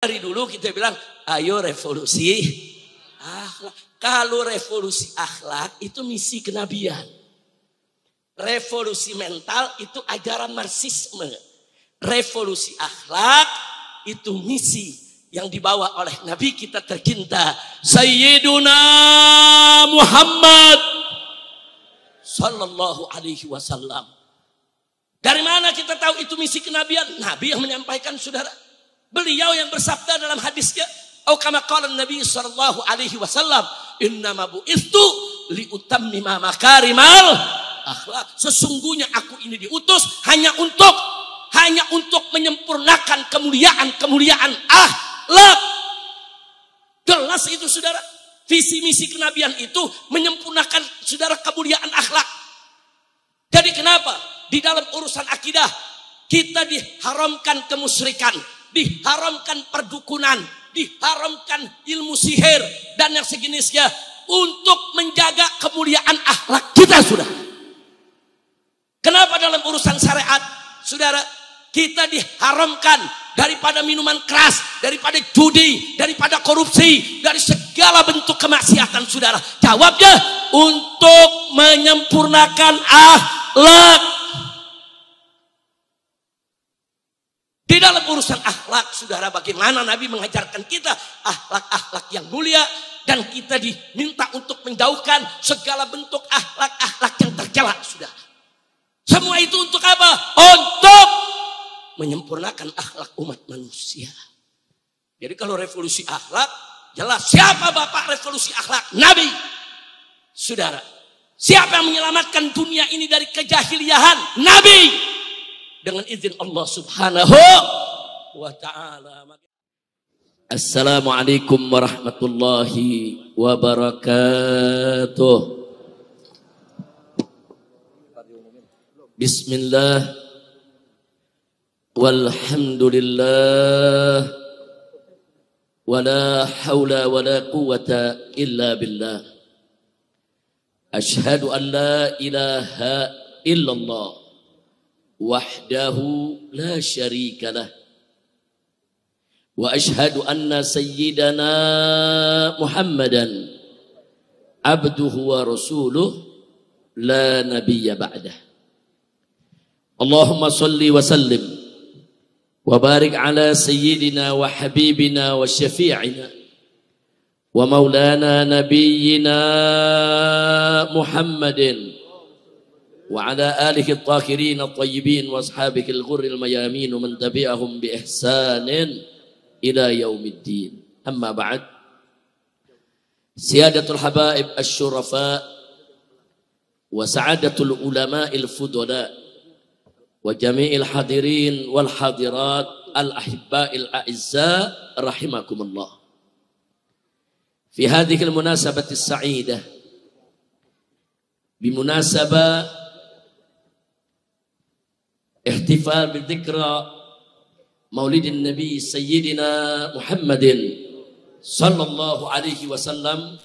Dari dulu kita bilang, ayo revolusi akhlak. Kalau revolusi akhlak itu misi kenabian. Revolusi mental itu ajaran marxisme. Revolusi akhlak itu misi yang dibawa oleh Nabi kita tercinta Sayyiduna Muhammad Sallallahu Alaihi Wasallam. Dari mana kita tahu itu misi kenabian? Nabi yang menyampaikan, saudara. Beliau yang bersabda dalam hadisnya, "Au kama qala Nabi sallallahu alaihi wasallam, innama bu'istu liutammima makarimal akhlak." Sesungguhnya aku ini diutus hanya untuk menyempurnakan kemuliaan akhlak. Jelas itu, saudara. Visi misi kenabian itu menyempurnakan, saudara, kemuliaan akhlak. Jadi kenapa di dalam urusan akidah kita diharamkan kemusyrikan, diharamkan perdukunan, diharamkan ilmu sihir dan yang sejenisnya untuk menjaga kemuliaan akhlak kita, sudah. Kenapa dalam urusan syariat, saudara, kita diharamkan daripada minuman keras, daripada judi, daripada korupsi, dari segala bentuk kemaksiatan, saudara? Jawabnya untuk menyempurnakan akhlak. Di dalam urusan akhlak, saudara, bagaimana Nabi mengajarkan kita akhlak-akhlak yang mulia, dan kita diminta untuk menjauhkan segala bentuk akhlak-akhlak yang tercela, saudara. Semua itu untuk apa? Untuk menyempurnakan akhlak umat manusia. Jadi kalau revolusi akhlak, jelas siapa bapak revolusi akhlak? Nabi, saudara. Siapa yang menyelamatkan dunia ini dari kejahiliahan? Nabi. Dengan izin Allah Subhanahu wa ta'ala. Assalamualaikum warahmatullahi wabarakatuh. Bismillah walhamdulillah wala hawla wala quwwata illa billah. Ashhadu an la ilaha illallah wahdahu la syarika lah, wa ashhadu anna sayyidana Muhammadan abduhu wa rasuluh la nabiyya ba'dah. Allahumma salli wa sallim wa barik ala sayyidina wa habibina wa syafi'ina wa maulana nabiyyina Muhammadin وعلى آله الطاهرين الطيبين وأصحابه الغر الميامين ومن تبعهم بإحسان إلى يوم الدين. أما بعد، سيادة الحبائب الشرفاء وسعادة العلماء الفضلاء وجميع الحاضرين والحاضرات الأحباء الأعزاء رحمكم الله. في هذه المناسبة السعيدة بمناسبة احتفال بذكرى مولد النبي سيدنا محمد صلى الله عليه وسلم،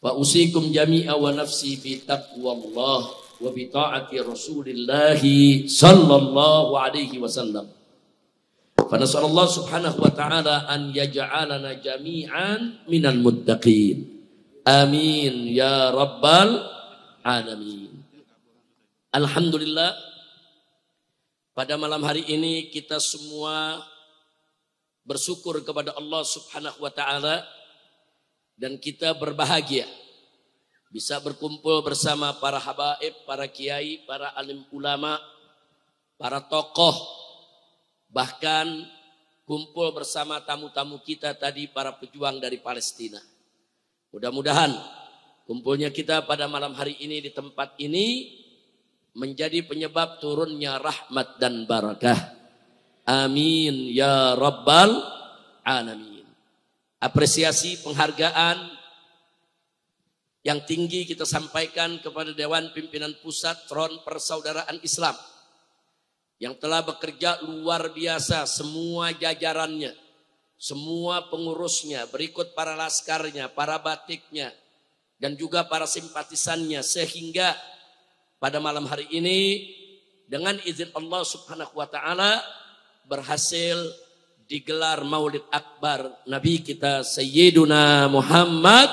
فأوصيكم جميعا ونفسي بتقوى الله وبطاعة رسول الله صلى الله عليه وسلم. فنسأل الله سبحانه وتعالى أن يجعلنا جميعا من المتقين. آمين يا رب العالمين. Alhamdulillah, pada malam hari ini kita semua bersyukur kepada Allah Subhanahu wa ta'ala, dan kita berbahagia bisa berkumpul bersama para habaib, para kiai, para alim ulama, para tokoh, bahkan kumpul bersama tamu-tamu kita tadi, para pejuang dari Palestina. Mudah-mudahan kumpulnya kita pada malam hari ini di tempat ini menjadi penyebab turunnya rahmat dan barakah. Amin ya rabbal alamin. Apresiasi penghargaan yang tinggi kita sampaikan kepada Dewan Pimpinan Pusat Front Persaudaraan Islam yang telah bekerja luar biasa, semua jajarannya, semua pengurusnya, berikut para laskarnya, para batiknya, dan juga para simpatisannya, sehingga pada malam hari ini dengan izin Allah Subhanahu wa ta'ala berhasil digelar Maulid Akbar Nabi kita Sayyiduna Muhammad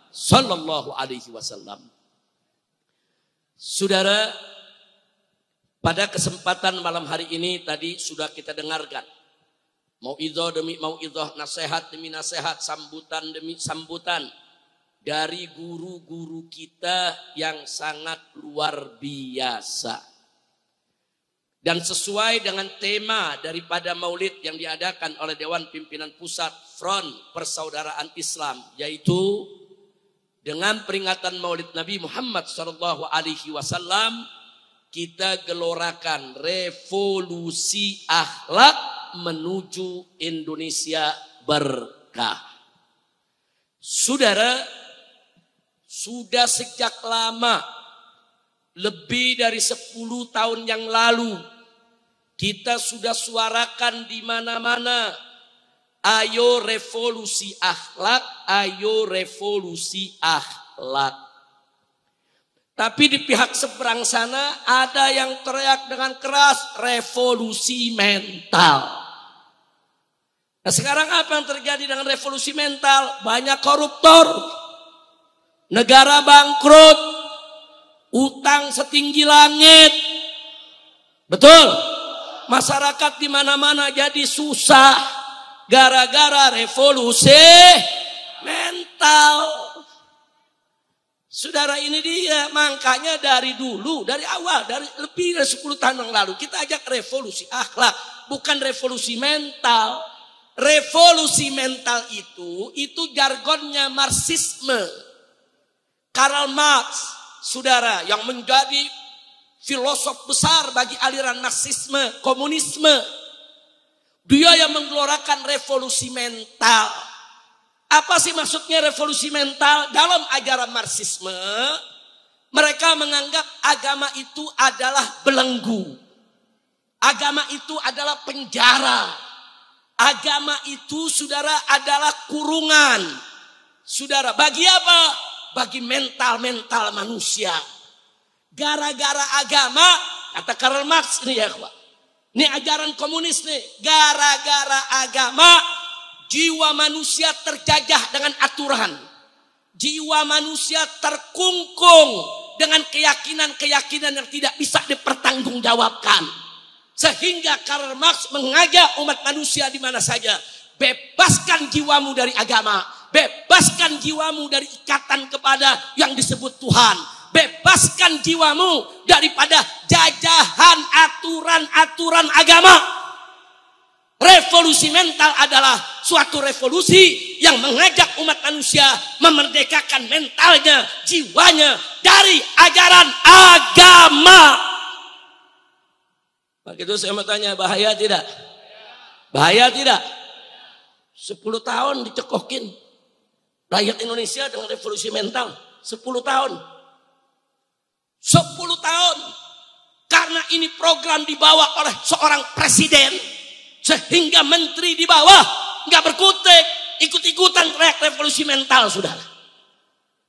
sallallahu alaihi wasallam. Saudara, pada kesempatan malam hari ini tadi sudah kita dengarkan mauidhah demi mauidhah, nasihat demi nasihat, sambutan demi sambutan dari guru-guru kita yang sangat luar biasa. Dan sesuai dengan tema daripada maulid yang diadakan oleh Dewan Pimpinan Pusat Front Persaudaraan Islam, yaitu dengan peringatan maulid Nabi Muhammad SAW, kita gelorakan revolusi akhlak menuju Indonesia berkah. Saudara, sudah sejak lama, lebih dari 10 tahun yang lalu, kita sudah suarakan di mana-mana, ayo revolusi akhlak, ayo revolusi akhlak. Tapi di pihak seberang sana ada yang teriak dengan keras, revolusi mental. Nah, sekarang apa yang terjadi dengan revolusi mental? Banyak koruptor, negara bangkrut, utang setinggi langit. Betul. Masyarakat di mana-mana jadi susah gara-gara revolusi mental. Saudara, ini dia, makanya dari dulu, dari awal, dari lebih dari 10 tahun yang lalu kita ajak revolusi akhlak, bukan revolusi mental. Revolusi mental itu jargonnya Marxisme. Karl Marx, saudara, yang menjadi filosof besar bagi aliran Marxisme, komunisme. Dia yang menggelorakan revolusi mental. Apa sih maksudnya revolusi mental? Dalam ajaran Marxisme, mereka menganggap agama itu adalah belenggu. Agama itu adalah penjara. Agama itu, saudara, adalah kurungan. Saudara, bagi apa? Bagi mental-mental manusia. Gara-gara agama, kata Karl Marx ini ya, ini ajaran komunis nih. Gara-gara agama, jiwa manusia terjajah dengan aturan. Jiwa manusia terkungkung dengan keyakinan-keyakinan yang tidak bisa dipertanggungjawabkan. Sehingga Karl Marx mengajak umat manusia di mana saja, bebaskan jiwamu dari agama, bebaskan jiwamu dari ikatan kepada yang disebut Tuhan. Bebaskan jiwamu daripada jajahan aturan-aturan agama. Revolusi mental adalah suatu revolusi yang mengajak umat manusia memerdekakan mentalnya, jiwanya dari ajaran agama. Begitu saya mau tanya, bahaya tidak? Bahaya tidak? 10 tahun dicekokin rakyat Indonesia dengan revolusi mental. 10 tahun. 10 tahun. Karena ini program dibawa oleh seorang presiden, sehingga menteri di bawah nggak berkutik, ikut-ikutan teriak revolusi mental, saudara.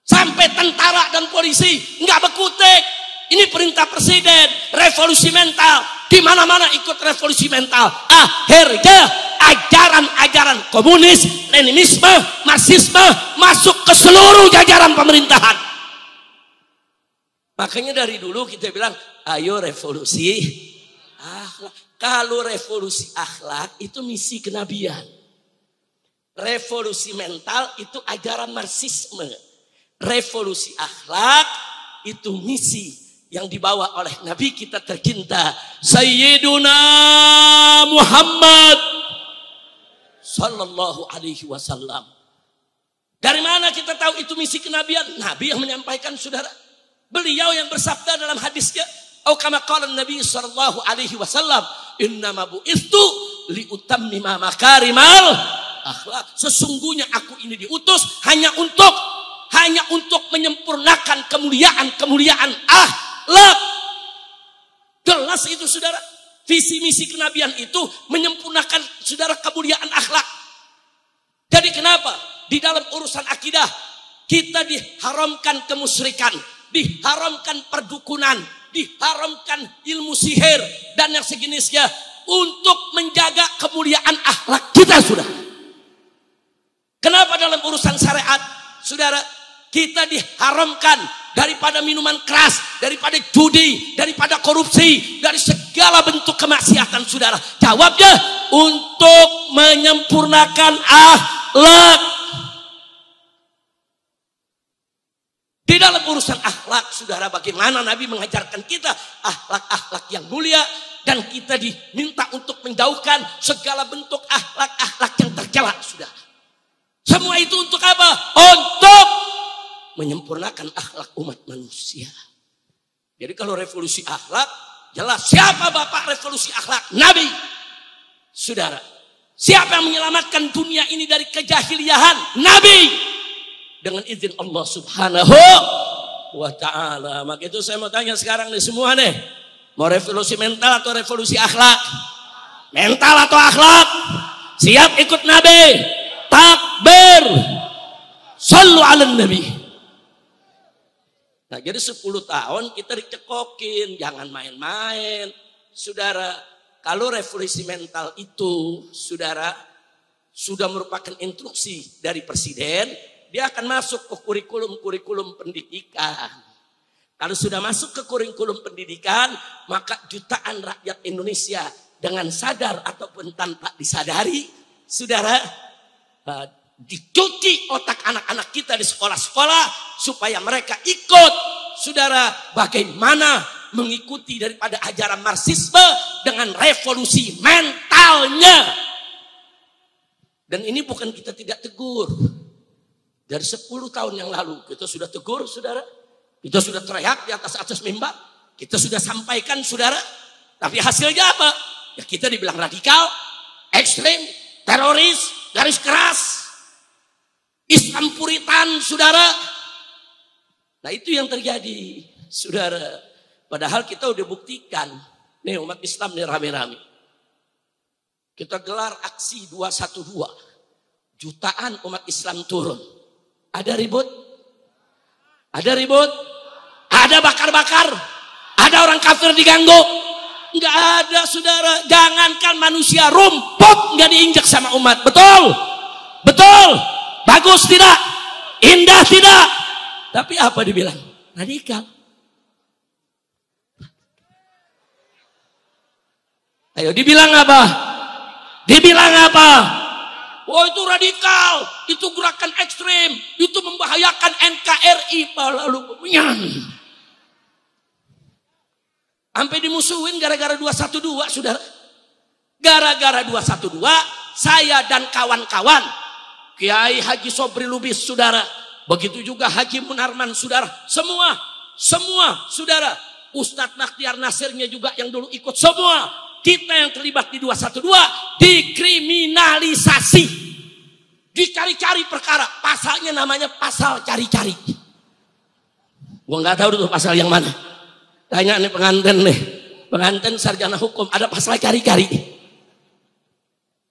Sampai tentara dan polisi nggak berkutik. Ini perintah presiden, revolusi mental. Di mana-mana ikut revolusi mental. Akhirnya ajaran-ajaran komunis, leninisme, marxisme masuk ke seluruh jajaran pemerintahan. Makanya dari dulu kita bilang, ayo revolusi akhlak. Kalau revolusi akhlak itu misi kenabian. Revolusi mental itu ajaran marxisme. Revolusi akhlak itu misi yang dibawa oleh Nabi kita tercinta Sayyiduna Muhammad sallallahu alaihi wasallam. Dari mana kita tahu itu misi kenabian? Nabi yang menyampaikan, saudara. Beliau yang bersabda dalam hadisnya, atau kama qala Nabi sallallahu alaihi wasallam, innama bu'istu liutammima makarimal akhlak. Sesungguhnya aku ini diutus hanya untuk menyempurnakan kemuliaan akhlak. Jelas itu, saudara. Visi misi kenabian itu menyempurnakan, saudara, kemuliaan akhlak. Jadi kenapa di dalam urusan akidah kita diharamkan kemusyrikan, diharamkan perdukunan, diharamkan ilmu sihir dan yang sejenisnya, untuk menjaga kemuliaan akhlak kita, saudara. Kenapa dalam urusan syariat, saudara, kita diharamkan daripada minuman keras, daripada judi, daripada korupsi, dari segala bentuk kemaksiatan, saudara? Jawabnya, untuk menyempurnakan akhlak. Di dalam urusan akhlak, saudara, bagaimana Nabi mengajarkan kita akhlak-akhlak yang mulia, dan kita diminta untuk menjauhkan segala bentuk akhlak-akhlak yang tercela, saudara. Semua itu untuk apa? Untuk menyempurnakan akhlak umat manusia. Jadi kalau revolusi akhlak, jelas siapa bapak revolusi akhlak? Nabi. Saudara, siapa yang menyelamatkan dunia ini dari kejahiliahan? Nabi. Dengan izin Allah Subhanahu wa ta'ala. Maka itu saya mau tanya sekarang nih semua nih, mau revolusi mental atau revolusi akhlak? Mental atau akhlak? Siap ikut Nabi? Takbir. Sallu ala Nabi. Nah, jadi 10 tahun kita dicekokin, jangan main-main. Saudara, kalau revolusi mental itu, saudara, sudah merupakan instruksi dari presiden, dia akan masuk ke kurikulum pendidikan. Kalau sudah masuk ke kurikulum pendidikan, maka jutaan rakyat Indonesia dengan sadar ataupun tanpa disadari, saudara, dicuci otak anak-anak kita di sekolah-sekolah supaya mereka ikut, saudara, bagaimana mengikuti daripada ajaran Marxisme dengan revolusi mentalnya. Dan ini bukan kita tidak tegur. Dari 10 tahun yang lalu kita sudah tegur, saudara. Kita sudah teriak di atas mimbar. Kita sudah sampaikan, saudara. Tapi hasilnya apa? Ya kita dibilang radikal, ekstrem, teroris, garis keras, Islam puritan, saudara. Nah itu yang terjadi, saudara. Padahal kita udah buktikan. Nih umat Islam nih rame-rame. Kita gelar aksi 212. Jutaan umat Islam turun. Ada ribut? Ada ribut? Ada bakar-bakar? Ada orang kafir diganggu? Enggak ada, saudara. Jangankan manusia, rumput enggak diinjak sama umat. Betul? Betul? Bagus tidak? Indah tidak? Tapi apa dibilang? Radikal. Ayo dibilang apa? Dibilang apa? Oh itu radikal, itu gerakan ekstrim, itu membahayakan NKRI. Lalu sampai dimusuhin gara-gara 212, saudara. Gara-gara 212, saya dan kawan-kawan, Kiai Haji Sobri Lubis, saudara. Begitu juga Haji Munarman, saudara. Semua, saudara. Ustadz Nakhtiar Nasirnya juga yang dulu ikut, semua. Kita yang terlibat di 212 dikriminalisasi, dicari-cari perkara. Pasalnya namanya pasal cari-cari. Gua nggak tahu itu pasal yang mana. Tanya nih pengantin sarjana hukum, ada pasal cari-cari.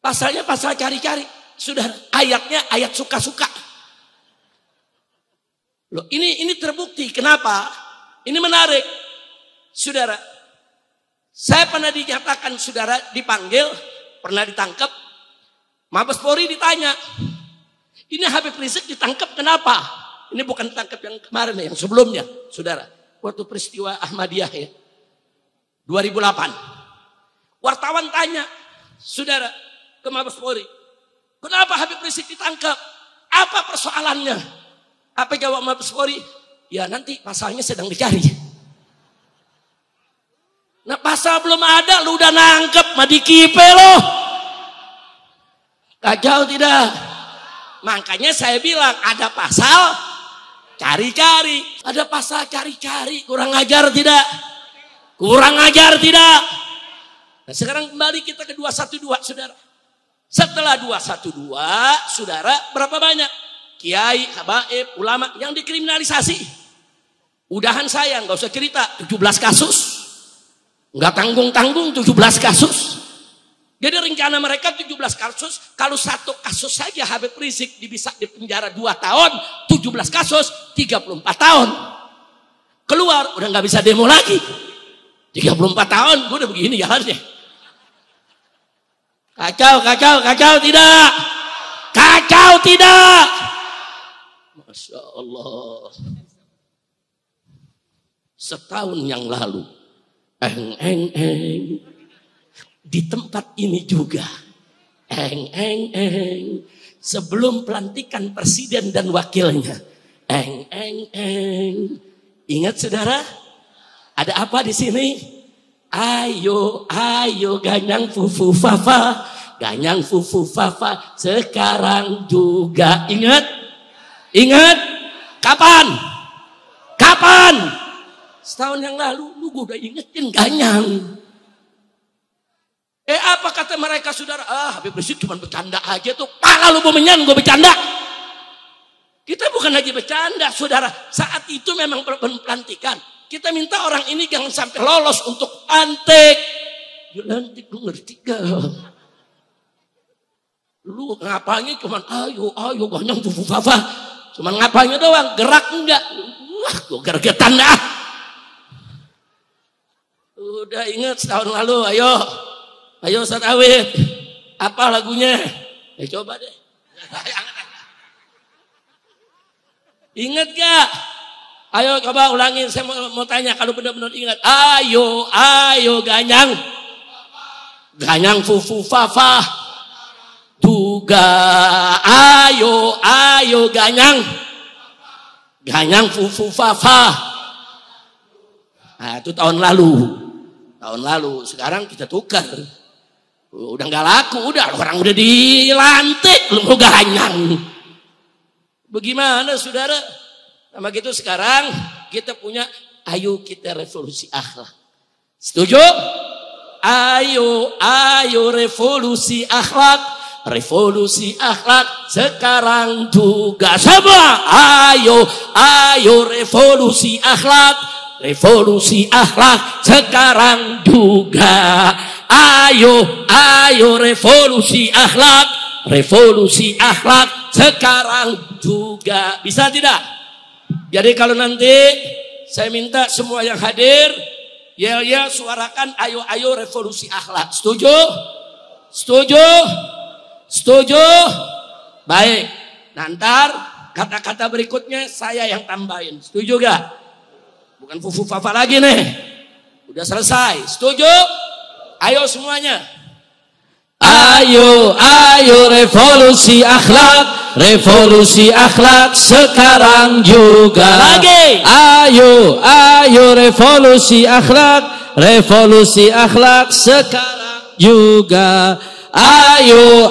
Pasalnya pasal cari-cari. Sudah ayatnya ayat suka-suka. Loh, ini terbukti. Kenapa? Ini menarik, saudara. Saya pernah dinyatakan, saudara, dipanggil, pernah ditangkap. Mabes Polri ditanya, ini Habib Rizik ditangkap kenapa? Ini bukan ditangkap yang kemarin, yang sebelumnya, saudara. Waktu peristiwa Ahmadiyah ya, 2008. Wartawan tanya, saudara, ke Mabes Polri, kenapa Habib Rizik ditangkap? Apa persoalannya? Apa jawab Mabes Polri? Ya nanti pasalnya sedang dicari. Nah pasal belum ada, lu udah nangkep, madi kipe lo. Kacau tidak? Makanya saya bilang ada pasal cari-cari. Ada pasal cari-cari, kurang ajar tidak? Kurang ajar tidak? Nah sekarang kembali kita ke 212, saudara. Setelah 212, saudara, berapa banyak kiai, habaib, ulama yang dikriminalisasi? Udahan saya, nggak usah cerita, 17 kasus. Nggak tanggung-tanggung 17 kasus. Jadi rencana mereka 17 kasus. Kalau satu kasus saja Habib Rizik bisa dipenjara 2 tahun, 17 kasus 34 tahun. Keluar udah nggak bisa demo lagi. 34 tahun gue udah begini jalannya. Kacau tidak? Kacau tidak? Masya Allah. Setahun yang lalu, di tempat ini juga, sebelum pelantikan presiden dan wakilnya, ingat saudara? Ada apa di sini? Ayo ganyang fufu fafa, ganyang fufu fafa sekarang juga. Ingat? Kapan? Setahun yang lalu lu udah ingetin ganyang. Apa kata mereka saudara? Habib Rizik cuma bercanda aja tuh. Pala lu pemenyan gue bercanda. Kita bukan lagi bercanda saudara. Saat itu memang pelantikan. Kita minta orang ini jangan sampai lolos untuk lantik. Ya lantik lu ngerti gak? Lu ngapanya cuman ayo ganyang fufu fafa. Cuman ngapanya doang, gerak enggak. Wah, gue gergetan dah. Udah ingat setahun lalu, ayo Ustaz Awid. Apa lagunya? Coba deh. Ingat gak? Ayo coba ulangin, saya mau tanya kalau benar-benar ingat. Ayo ganyang fufu fafa. Juga ayo ganyang fufu fafa. Nah itu tahun lalu. Sekarang kita tukar. Udah nggak laku, orang udah dilantik, lu mau ganyang. Bagaimana saudara? Sama gitu sekarang kita punya ayo kita revolusi akhlak. Setuju? Ayo revolusi akhlak. Revolusi akhlak sekarang juga semua. Ayo revolusi akhlak. Revolusi akhlak sekarang juga. Ayo revolusi akhlak. Revolusi akhlak sekarang juga. Bisa tidak? Jadi kalau nanti saya minta semua yang hadir yel suarakan ayo revolusi akhlak. Setuju? Baik. Nanti kata-kata berikutnya saya yang tambahin. Setuju gak? Bukan fufu fafa lagi nih. Udah selesai. Setuju? Ayo semuanya. Ayo revolusi akhlak. Revolusi akhlak sekarang juga. Lagi. Ayo revolusi akhlak. Revolusi akhlak sekarang juga. Ayo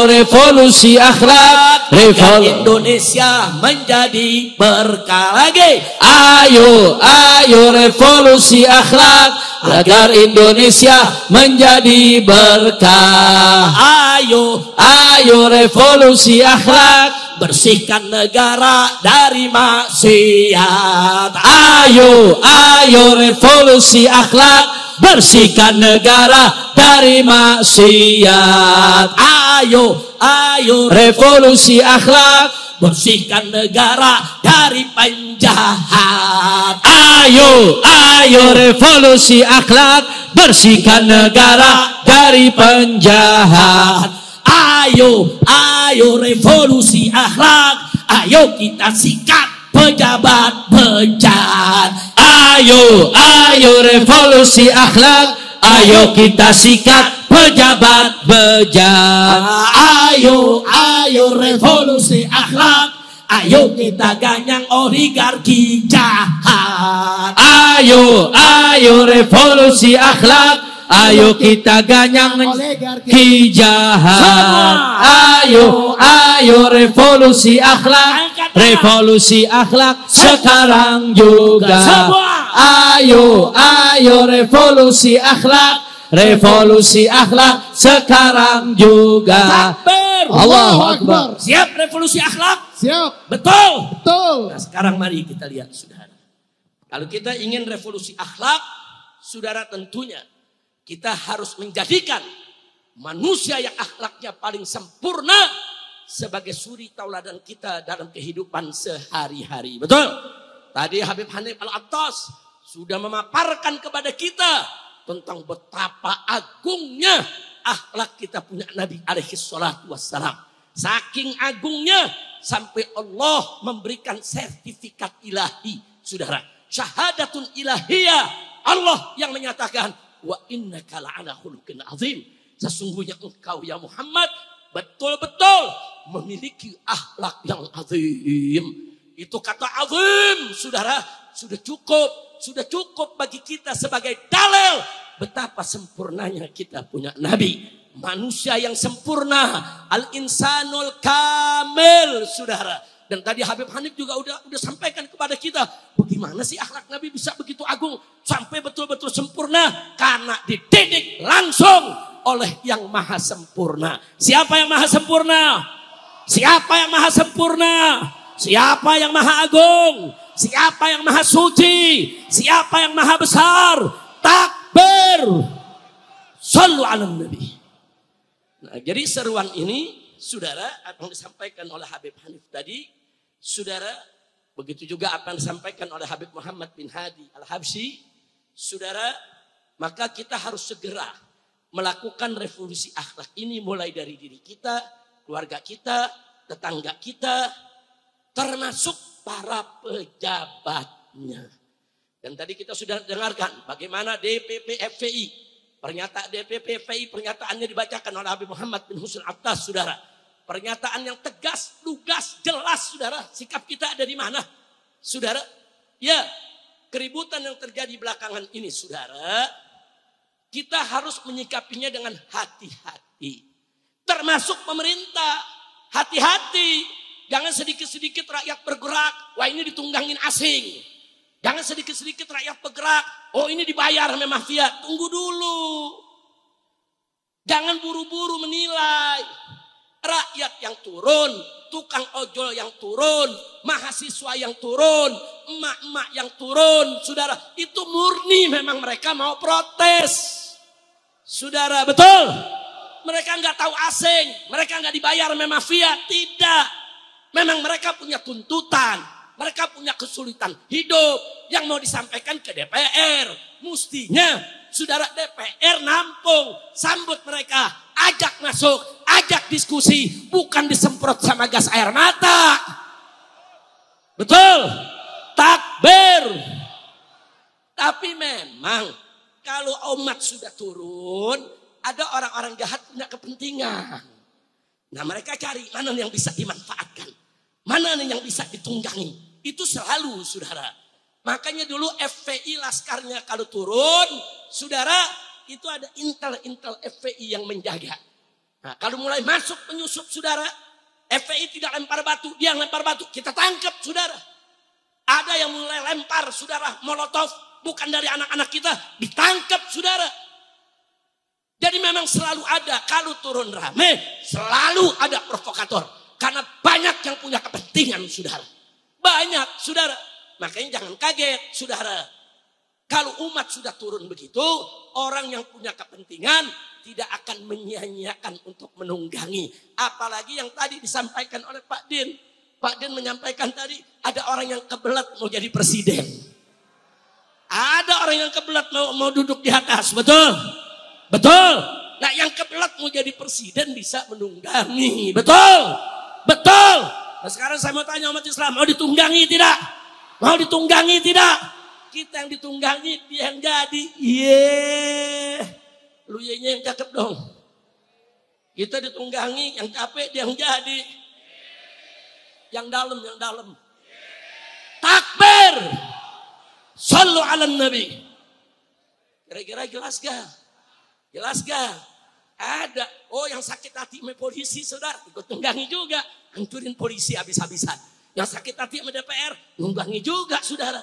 revolusi akhlak. Indonesia menjadi berkah. Lagi. Ayo revolusi akhlak agar Indonesia menjadi berkah. Ayo revolusi akhlak, bersihkan negara dari maksiat. Ayo revolusi akhlak, bersihkan negara dari maksiat. Ayo revolusi akhlak, bersihkan negara dari penjahat. Ayo revolusi akhlak, bersihkan negara dari penjahat. Ayo revolusi akhlak. Ayo kita sikat pejabat bejat. Ayo revolusi akhlak. Ayo kita sikat pejabat bejat. Ayo revolusi akhlak. Ayo kita ganyang oligarki jahat. Ayo revolusi akhlak. Ayo kita ganyang oligarki jahat. Ayo revolusi akhlak. Revolusi akhlak sekarang juga. Ayo revolusi akhlak. Revolusi akhlak sekarang juga. Allahu Akbar. Siap revolusi akhlak? Siap. Betul. Nah sekarang mari kita lihat saudara. Kalau kita ingin revolusi akhlak, saudara tentunya kita harus menjadikan manusia yang akhlaknya paling sempurna sebagai suri tauladan kita dalam kehidupan sehari-hari. Betul? Tadi Habib Hanif Al-Attas sudah memaparkan kepada kita tentang betapa agungnya akhlak kita punya Nabi alaihi salatu wassalam. Saking agungnya sampai Allah memberikan sertifikat ilahi, saudara. Syahadatun ilahiyah. Allah yang menyatakan, wa innaka la'ala khuluqin azim. Sesungguhnya engkau ya Muhammad betul-betul memiliki akhlak yang azim. Itu kata azim, saudara, sudah cukup bagi kita sebagai dalil betapa sempurnanya kita punya Nabi. Manusia yang sempurna, al-insanul kamil, saudara. Dan tadi Habib Hanif juga udah sampaikan kepada kita, bagaimana sih akhlak Nabi bisa begitu agung sampai betul-betul sempurna? Karena dididik langsung oleh yang maha sempurna. Siapa yang maha sempurna? Siapa yang maha sempurna? Siapa yang maha agung? Siapa yang maha suci? Siapa yang maha besar? Takbir. Shallu ala Nabi. Nah, jadi seruan ini, saudara, apa yang disampaikan oleh Habib Hanif tadi, saudara, begitu juga apa yang disampaikan oleh Habib Muhammad bin Hadi Al-Habsyi, saudara, maka kita harus segera melakukan revolusi akhlak ini mulai dari diri kita, keluarga kita, tetangga kita, termasuk para pejabatnya. Dan tadi kita sudah dengarkan bagaimana DPP FPI, pernyataan DPP FPI, pernyataannya dibacakan oleh Habib Muhammad bin Husin Attas, saudara. Pernyataan yang tegas, lugas, jelas, saudara. Sikap kita ada di mana, saudara? Ya, keributan yang terjadi belakangan ini, saudara, kita harus menyikapinya dengan hati-hati. Termasuk pemerintah, hati-hati. Jangan sedikit-sedikit rakyat bergerak, wah ini ditunggangin asing. Jangan sedikit-sedikit rakyat bergerak, oh ini dibayar sama mafia. Tunggu dulu. Jangan buru-buru menilai. Rakyat yang turun, tukang ojol yang turun, mahasiswa yang turun, emak-emak yang turun, saudara, itu murni memang mereka mau protes. Saudara, betul? Mereka nggak tahu asing, mereka nggak dibayar sama mafia, tidak. Memang mereka punya tuntutan, mereka punya kesulitan hidup yang mau disampaikan ke DPR. Mestinya saudara DPR nampung, sambut mereka, ajak masuk, ajak diskusi, bukan disemprot sama gas air mata. Betul? Takbir. Tapi memang kalau umat sudah turun, ada orang-orang jahat punya kepentingan. Nah mereka cari mana yang bisa dimanfaatkan, mana yang bisa ditunggangi. Itu selalu, saudara. Makanya dulu FPI laskarnya kalau turun, saudara, itu ada intel FPI yang menjaga. Nah kalau mulai masuk penyusup, saudara, FPI tidak lempar batu, dia lempar batu, kita tangkap, saudara. Ada yang mulai lempar, saudara, molotov, bukan dari anak-anak kita, ditangkap, saudara. Jadi memang selalu ada, kalau turun rame, selalu ada provokator. Karena banyak yang punya kepentingan, saudara. Banyak, saudara. Makanya jangan kaget, saudara. Kalau umat sudah turun begitu, orang yang punya kepentingan tidak akan menyia-nyiakan untuk menunggangi. Apalagi yang tadi disampaikan oleh Pak Din. Pak Din menyampaikan tadi, ada orang yang kebelet mau jadi presiden. Ada orang yang kebelet mau duduk di atas, betul? Betul. Nah yang kebelet mau jadi presiden bisa menunggangi. Betul. Betul. Nah sekarang saya mau tanya umat Islam, mau ditunggangi tidak? Mau ditunggangi tidak? Kita yang ditunggangi, dia yang jadi. Lu yang cakep dong. Kita ditunggangi, yang capek dia yang jadi. Yang dalam. Takbir. Shallu ala Nabi. Kira-kira jelas gak? Jelas gak? Ada. Oh yang sakit hati sama polisi, saudara, ikut tunggangi juga. Hancurin polisi habis-habisan. Yang sakit hati sama DPR, tunggangi juga, saudara.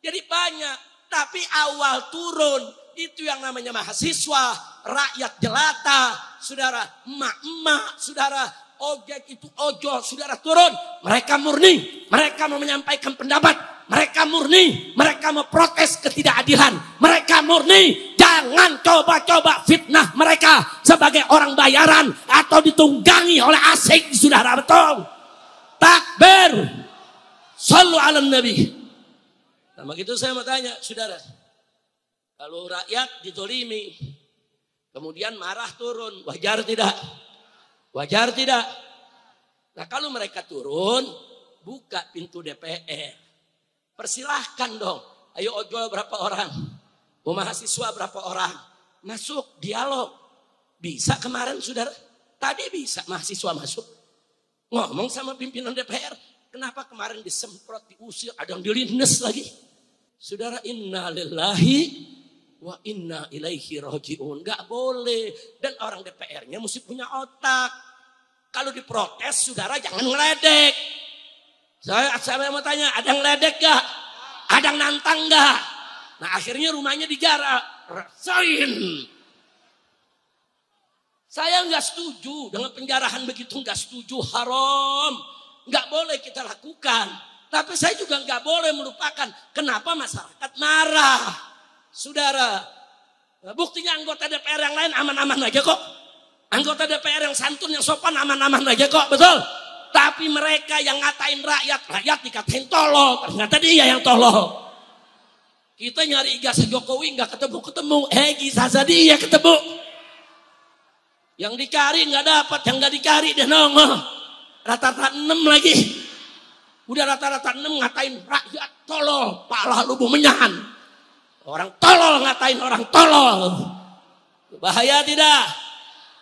Jadi banyak. Tapi awal turun, itu yang namanya mahasiswa, rakyat jelata, saudara, emak-emak, saudara, ojek itu ojol, saudara turun. Mereka murni, mereka mau menyampaikan pendapat. Mereka murni, mereka mau protes ketidakadilan. Mereka murni, jangan coba-coba fitnah mereka sebagai orang bayaran atau ditunggangi oleh asing, saudara, betul. Takbir. Shallu ala Nabi. Nah begitu saya mau tanya, saudara. Kalau rakyat ditolimi, Kemudian marah turun. Wajar tidak? Wajar tidak? Nah kalau mereka turun, buka pintu DPR. Persilahkan dong. Ayo ojol berapa orang? Mahasiswa berapa orang? Masuk dialog. Bisa kemarin saudara? Tadi bisa mahasiswa masuk. Ngomong sama pimpinan DPR. Kenapa kemarin disemprot, diusir, ada yang dilindes lagi. Saudara, inna lillahi wa inna ilaihi raji'un. Gak boleh. Dan orang DPR-nya mesti punya otak. Kalau diprotes, saudara jangan ngeledek. Saya mau tanya, ada yang ngeledek gak? Ada yang nantang gak? Nah akhirnya rumahnya dijarah. Rasain. Saya nggak setuju dengan penjarahan begitu, nggak setuju, haram, nggak boleh kita lakukan. Tapi saya juga nggak boleh melupakan kenapa masyarakat marah, saudara. Buktinya anggota DPR yang lain aman-aman aja kok, anggota DPR yang santun, yang sopan aman-aman aja kok, betul. Tapi mereka yang ngatain rakyat dikatain tolol, ternyata dia yang tolol. Kita nyari ijazah Jokowi nggak ketemu, ijazah dia ketemu. Yang dicari nggak dapat, yang nggak dicari dia nongol. Rata-rata 6 lagi. Udah rata-rata 6 ngatain rakyat tolol, pala lu menyan. Orang tolol ngatain orang tolol. Bahaya tidak?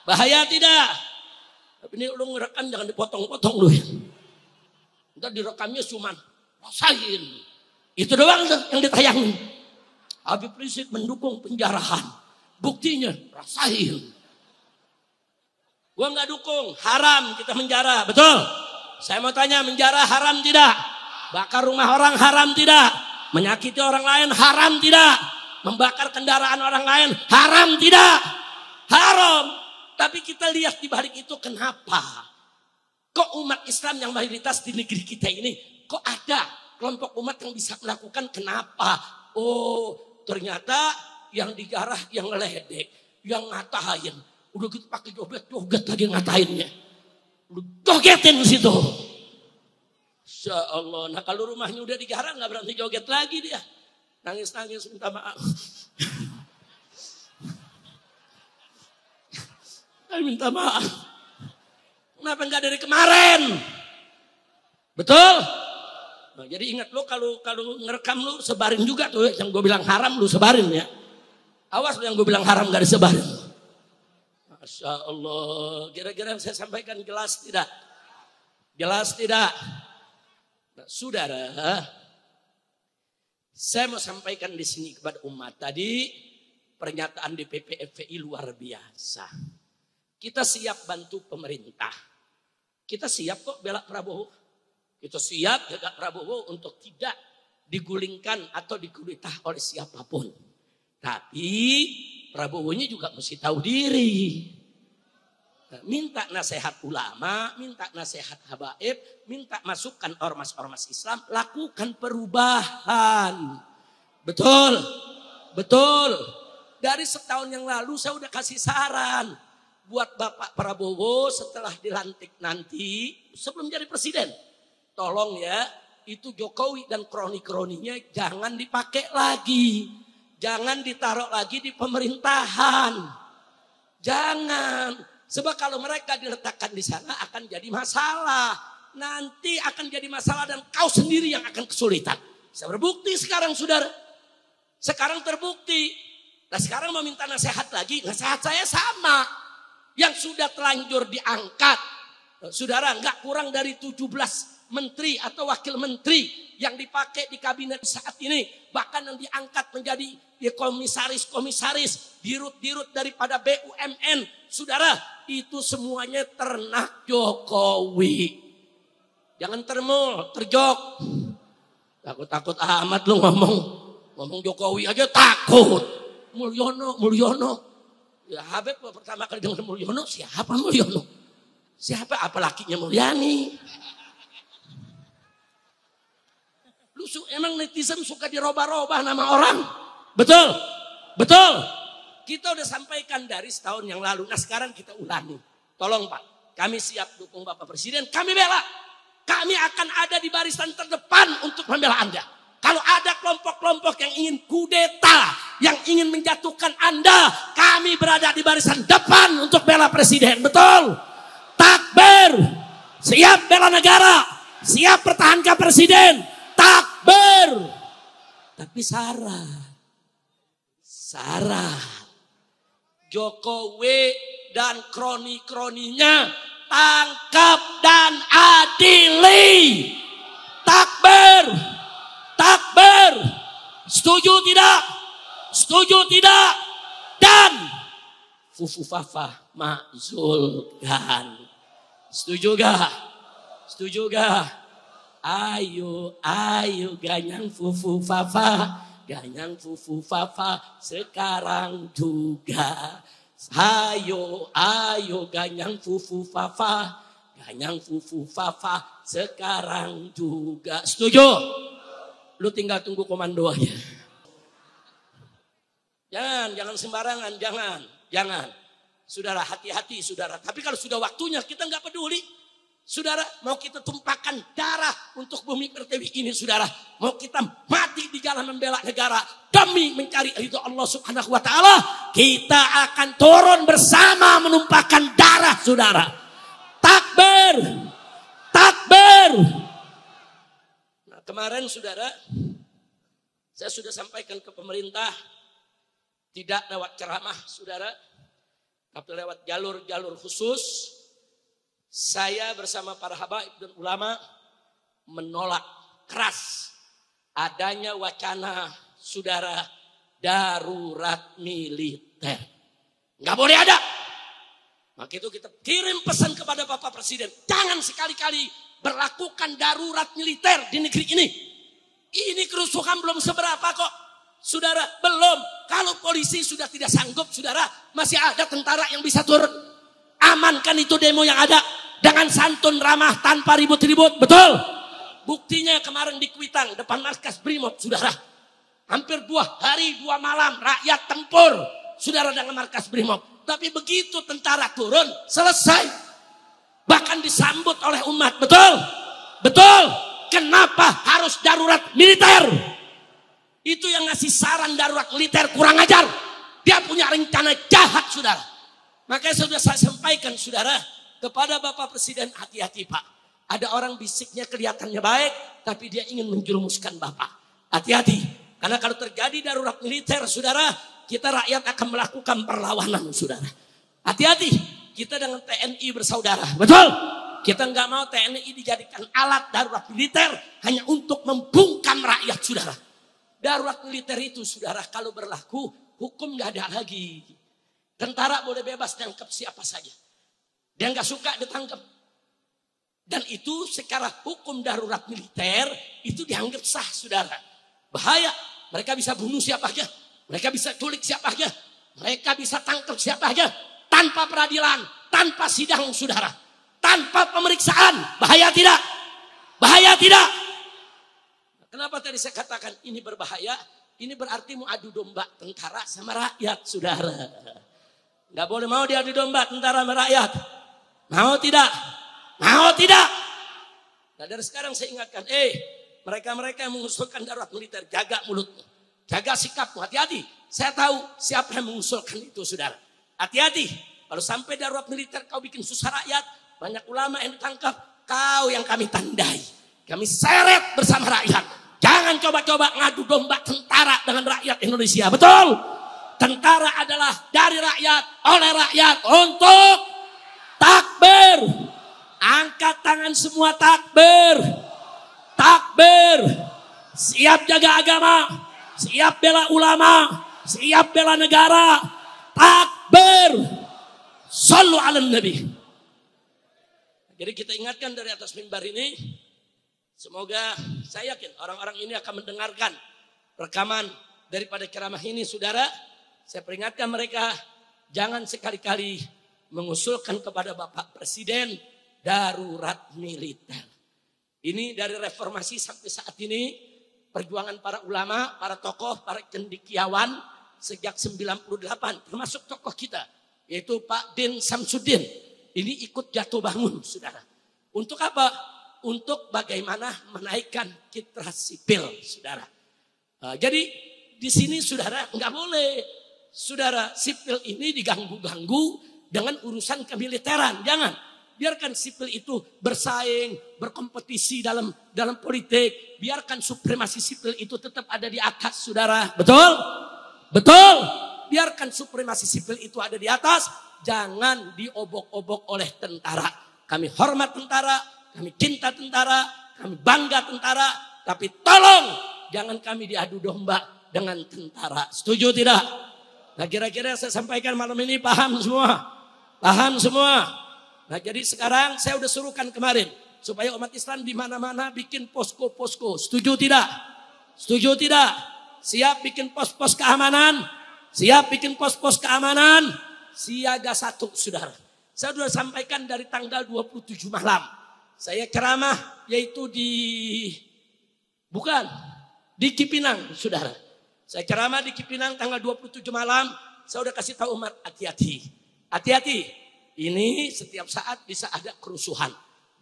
Bahaya tidak? Tapi ini lu ngerekam jangan dipotong-potong lu. Ntar direkamnya cuman rasain. Itu doang tuh yang ditayangin. Habib Rizik mendukung penjarahan. Buktinya rasain. Gua nggak dukung, haram kita menjara, betul? Saya mau tanya, menjara haram tidak? Bakar rumah orang haram tidak? Menyakiti orang lain haram tidak? Membakar kendaraan orang lain haram tidak? Haram. Tapi kita lihat di balik itu kenapa? Kok umat Islam yang mayoritas di negeri kita ini, kok ada kelompok umat yang bisa melakukan, kenapa? Oh, ternyata yang dijarah, yang ngeledek, yang ngatain. Udah gitu pakai joget lagi ngatainnya. Udah jogetin situ. Insya Allah. Nah kalau rumahnya udah dijarah nggak berani joget lagi dia. Nangis-nangis minta maaf. Minta maaf. Kenapa nggak dari kemarin? Betul? Nah, jadi ingat lo kalau ngerekam lo sebarin juga tuh yang gue bilang haram lo sebarin ya. Awas lo yang gue bilang haram gak disebarin. Masya Allah, kira-kira saya sampaikan jelas tidak? Jelas tidak? Nah, saudara, saya mau sampaikan di sini kepada umat tadi pernyataan DPP FPI luar biasa. Kita siap bantu pemerintah. Kita siap kok bela Prabowo. Kita siap jaga Prabowo untuk tidak digulingkan atau dikudeta oleh siapapun. Tapi Prabowo-nya juga mesti tahu diri. Minta nasihat ulama, minta nasihat habaib, minta masukan ormas-ormas Islam, lakukan perubahan. Betul, betul. Dari setahun yang lalu saya udah kasih saran buat Bapak Prabowo setelah dilantik nanti, sebelum jadi presiden. Tolong ya, itu Jokowi dan kroni-kroninya jangan dipakai lagi. Jangan ditaruh lagi di pemerintahan. Jangan. Sebab kalau mereka diletakkan di sana akan jadi masalah. Nanti akan jadi masalah dan kau sendiri yang akan kesulitan. Saya berbukti sekarang saudara. Sekarang terbukti. Nah sekarang mau minta nasihat lagi. Nasihat saya sama. Yang sudah telanjur diangkat. Saudara nggak kurang dari 17 menteri atau wakil menteri yang dipakai di kabinet saat ini. Bahkan yang diangkat menjadi komisaris-komisaris. Dirut-dirut daripada BUMN. Saudara, itu semuanya ternak Jokowi. Jangan terjok. Takut-takut amat lu ngomong Jokowi aja takut. Mulyono. Ya Habib pertama kali dengar Mulyono, siapa Mulyono? Siapa? Apa lakinya Mulyani? Lu emang netizen suka dirobah-robah nama orang? Betul? Betul? Kita udah sampaikan dari setahun yang lalu. Nah sekarang kita ulangi. Tolong Pak, kami siap dukung Bapak Presiden. Kami bela. Kami akan ada di barisan terdepan untuk membela Anda. Kalau ada kelompok-kelompok yang ingin kudeta, yang ingin menjatuhkan Anda, kami berada di barisan depan untuk bela presiden. Betul? Takbir. Siap bela negara. Siap pertahankan presiden. Takbir. Tapi syarat. Jokowi dan kroni-kroninya tangkap dan adili. Takbir. Takbir. Setuju tidak? Setuju tidak? Dan fufu fafa makzulkan. Setuju gak? Setuju gak? Ayo ganyang fufu fafa. Ganyang fufu fafa sekarang juga. Ayo ganyang fufu fafa. Ganyang fufu fafa sekarang juga. Setuju? Lu tinggal tunggu komando aja. Jangan sembarangan, jangan. Saudara, hati-hati saudara. Tapi kalau sudah waktunya kita nggak peduli. Saudara, mau kita tumpahkan darah untuk bumi pertiwi ini saudara. Mau kita mati di jalan membela negara demi mencari ridho Allah Subhanahu wa taala, kita akan turun bersama menumpahkan darah saudara. Takbir. Takbir. Nah, kemarin saudara, saya sudah sampaikan ke pemerintah, tidak lewat ceramah saudara, tapi lewat jalur-jalur khusus. Saya bersama para habaib dan ulama menolak keras adanya wacana saudara darurat militer. Nggak boleh ada. Maka itu kita kirim pesan kepada Bapak Presiden, jangan sekali-kali berlakukan darurat militer di negeri ini. Ini kerusuhan belum seberapa kok. Saudara, belum. Kalau polisi sudah tidak sanggup, saudara, masih ada tentara yang bisa turun. Amankan itu demo yang ada. Dengan santun ramah tanpa ribut-ribut. Betul? Buktinya kemarin di Kuitang, depan markas Brimob, saudara. Hampir 2 hari 2 malam rakyat tempur, saudara, dengan markas Brimob. Tapi begitu tentara turun, selesai. Bahkan disambut oleh umat. Betul? Betul? Kenapa harus darurat militer? Itu yang ngasih saran darurat militer kurang ajar. Dia punya rencana jahat, saudara. Makanya sudah saya sampaikan, saudara, kepada Bapak Presiden, hati-hati Pak. Ada orang bisiknya kelihatannya baik, tapi dia ingin menjerumuskan Bapak. Hati-hati. Karena kalau terjadi darurat militer, saudara, kita rakyat akan melakukan perlawanan, saudara. Hati-hati. Kita dengan TNI bersaudara. Betul? Kita nggak mau TNI dijadikan alat darurat militer hanya untuk membungkam rakyat, saudara. Darurat militer itu, saudara, kalau berlaku, hukum nggak ada lagi. Tentara boleh bebas tangkap siapa saja. Dia nggak suka ditangkap. Dan itu secara hukum darurat militer itu dianggap sah, saudara. Bahaya. Mereka bisa bunuh siapa aja. Mereka bisa culik siapa aja. Mereka bisa tangkap siapa aja. Tanpa peradilan, tanpa sidang, saudara. Tanpa pemeriksaan. Bahaya tidak? Bahaya tidak? Kenapa tadi saya katakan ini berbahaya? Ini berarti mau adu domba tentara sama rakyat, saudara. Nggak boleh mau diadu domba tentara sama rakyat. Mau tidak? Mau tidak? Nah, dari sekarang saya ingatkan, mereka-mereka yang mengusulkan darurat militer, jaga mulutmu, jaga sikapmu, hati-hati. Saya tahu siapa yang mengusulkan itu, saudara. Hati-hati. Kalau sampai darurat militer kau bikin susah rakyat, banyak ulama yang ditangkap, kau yang kami tandai. Kami seret bersama rakyat. Jangan coba-coba ngadu domba tentara dengan rakyat Indonesia. Betul? Tentara adalah dari rakyat, oleh rakyat, untuk takbir. Angkat tangan semua, takbir. Takbir. Siap jaga agama. Siap bela ulama. Siap bela negara. Takbir. Sallu ala nabi. Jadi kita ingatkan dari atas mimbar ini. Semoga saya yakin orang-orang ini akan mendengarkan rekaman daripada ceramah ini, saudara. Saya peringatkan mereka, jangan sekali-kali mengusulkan kepada Bapak Presiden darurat militer. Ini dari reformasi sampai saat ini, perjuangan para ulama, para tokoh, para cendekiawan sejak 98, termasuk tokoh kita, yaitu Pak Din Samsudin. Ini ikut jatuh bangun, saudara. Untuk apa? untuk bagaimana menaikkan citra sipil, saudara. Jadi di sini saudara nggak boleh saudara sipil ini diganggu-ganggu dengan urusan kemiliteran. Jangan. Biarkan sipil itu bersaing, berkompetisi dalam politik. Biarkan supremasi sipil itu tetap ada di atas, saudara. Betul? Betul. Biarkan supremasi sipil itu ada di atas. Jangan diobok-obok oleh tentara. Kami hormat tentara, kami cinta tentara, kami bangga tentara. Tapi tolong jangan kami diadu domba dengan tentara. Setuju tidak? Nah, kira-kira saya sampaikan malam ini paham semua? Paham semua? Nah, jadi sekarang saya udah suruhkan kemarin supaya umat Islam di mana-mana bikin posko-posko. Setuju tidak? Setuju tidak? Siap bikin pos-pos keamanan? Siap bikin pos-pos keamanan? Siaga 1, saudara. Saya sudah sampaikan dari tanggal 27 malam. Saya ceramah yaitu di Cipinang, saudara. Saya ceramah di Cipinang tanggal 27 malam. Saya udah kasih tahu umat, hati-hati. Hati-hati. Ini setiap saat bisa ada kerusuhan.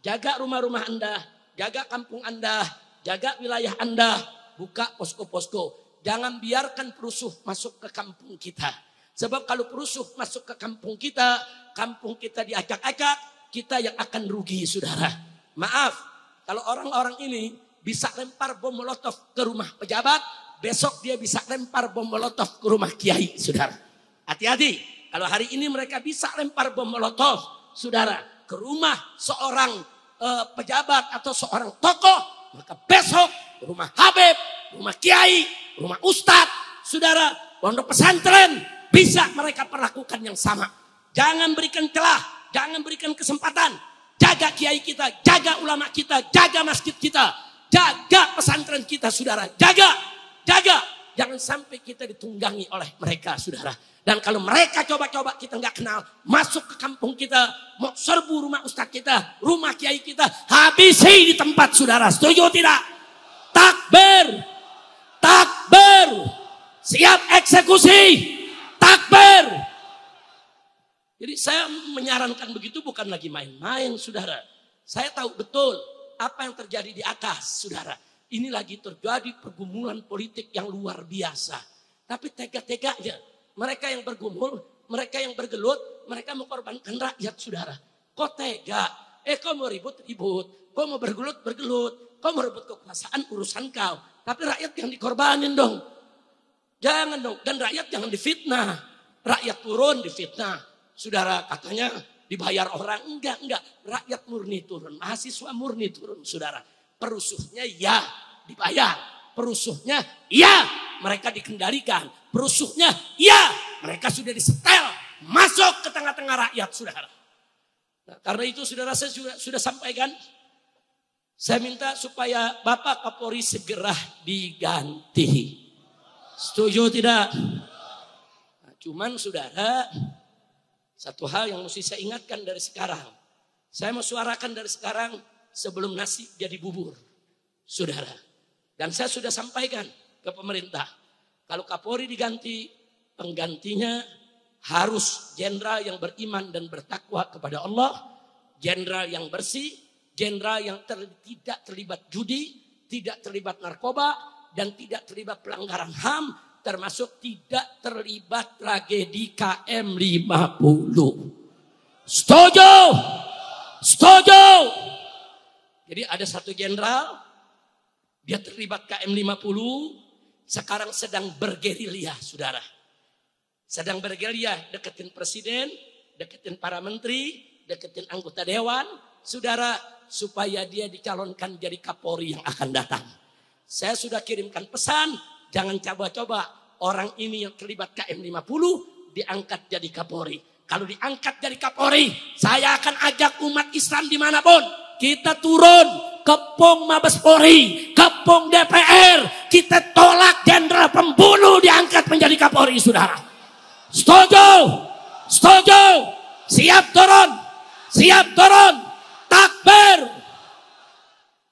Jaga rumah-rumah Anda. Jaga kampung Anda. Jaga wilayah Anda. Buka posko-posko. Jangan biarkan perusuh masuk ke kampung kita. Sebab kalau perusuh masuk ke kampung kita diacak-acak. Kita yang akan rugi, saudara. Maaf. Kalau orang-orang ini bisa lempar bom molotov ke rumah pejabat. Besok dia bisa lempar bom molotov ke rumah kiai, saudara. Hati-hati. Kalau hari ini mereka bisa lempar bom molotov, saudara, ke rumah seorang pejabat atau seorang tokoh, maka besok rumah Habib, rumah kiai, rumah ustadz, saudara, pondok pesantren bisa mereka perlakukan yang sama. Jangan berikan celah, jangan berikan kesempatan. Jaga kiai kita, jaga ulama kita, jaga masjid kita, jaga pesantren kita, saudara, jaga. Jangan sampai kita ditunggangi oleh mereka, saudara. Dan kalau mereka coba-coba kita nggak kenal, masuk ke kampung kita, mau serbu rumah ustadz kita, rumah kiai kita, habisi di tempat, saudara. Setuju tidak? Takbir, takbir, siap eksekusi, takbir. Jadi saya menyarankan begitu bukan lagi main-main, saudara. Saya tahu betul apa yang terjadi di atas, saudara. Ini lagi terjadi pergumulan politik yang luar biasa. Tapi tega-teganya mereka yang bergumul, mereka yang bergelut, mereka mengorbankan rakyat, saudara. Kok tega? Kau mau ribut-ribut, kau mau bergelut-bergelut, kau mau rebut kekuasaan urusan kau. Tapi rakyat yang dikorbanin dong. Jangan dong, dan rakyat jangan difitnah. Rakyat turun difitnah. Saudara katanya dibayar orang, enggak. Rakyat murni turun, mahasiswa murni turun, saudara. Perusuhnya ya dibayar, perusuhnya ya mereka dikendalikan, perusuhnya ya mereka sudah disetel masuk ke tengah-tengah rakyat, saudara. Nah, karena itu saudara saya sudah sampaikan, saya minta supaya Bapak Kapolri segera diganti. Setuju tidak? Nah, cuman saudara, satu hal yang mesti saya ingatkan dari sekarang, saya mau suarakan dari sekarang. Sebelum nasi jadi bubur, saudara. Dan saya sudah sampaikan ke pemerintah. Kalau Kapolri diganti, penggantinya harus jenderal yang beriman dan bertakwa kepada Allah. Jenderal yang bersih, jenderal yang tidak terlibat judi, tidak terlibat narkoba, dan tidak terlibat pelanggaran HAM. Termasuk tidak terlibat tragedi KM 50. Setuju? Setuju? Jadi ada satu jenderal, dia terlibat KM 50, sekarang sedang bergerilya, saudara. Sedang bergerilya, deketin presiden, deketin para menteri, deketin anggota dewan, saudara, supaya dia dicalonkan jadi Kapolri yang akan datang. Saya sudah kirimkan pesan, jangan coba-coba orang ini yang terlibat KM 50 diangkat jadi Kapolri. Kalau diangkat jadi Kapolri, saya akan ajak umat Islam dimanapun. Kita turun ke Pong Mabes Polri, ke Pong DPR. Kita tolak jenderal pembunuh diangkat menjadi Kapolri, saudara. Setuju? Setuju? Siap turun? Siap turun? Takbir!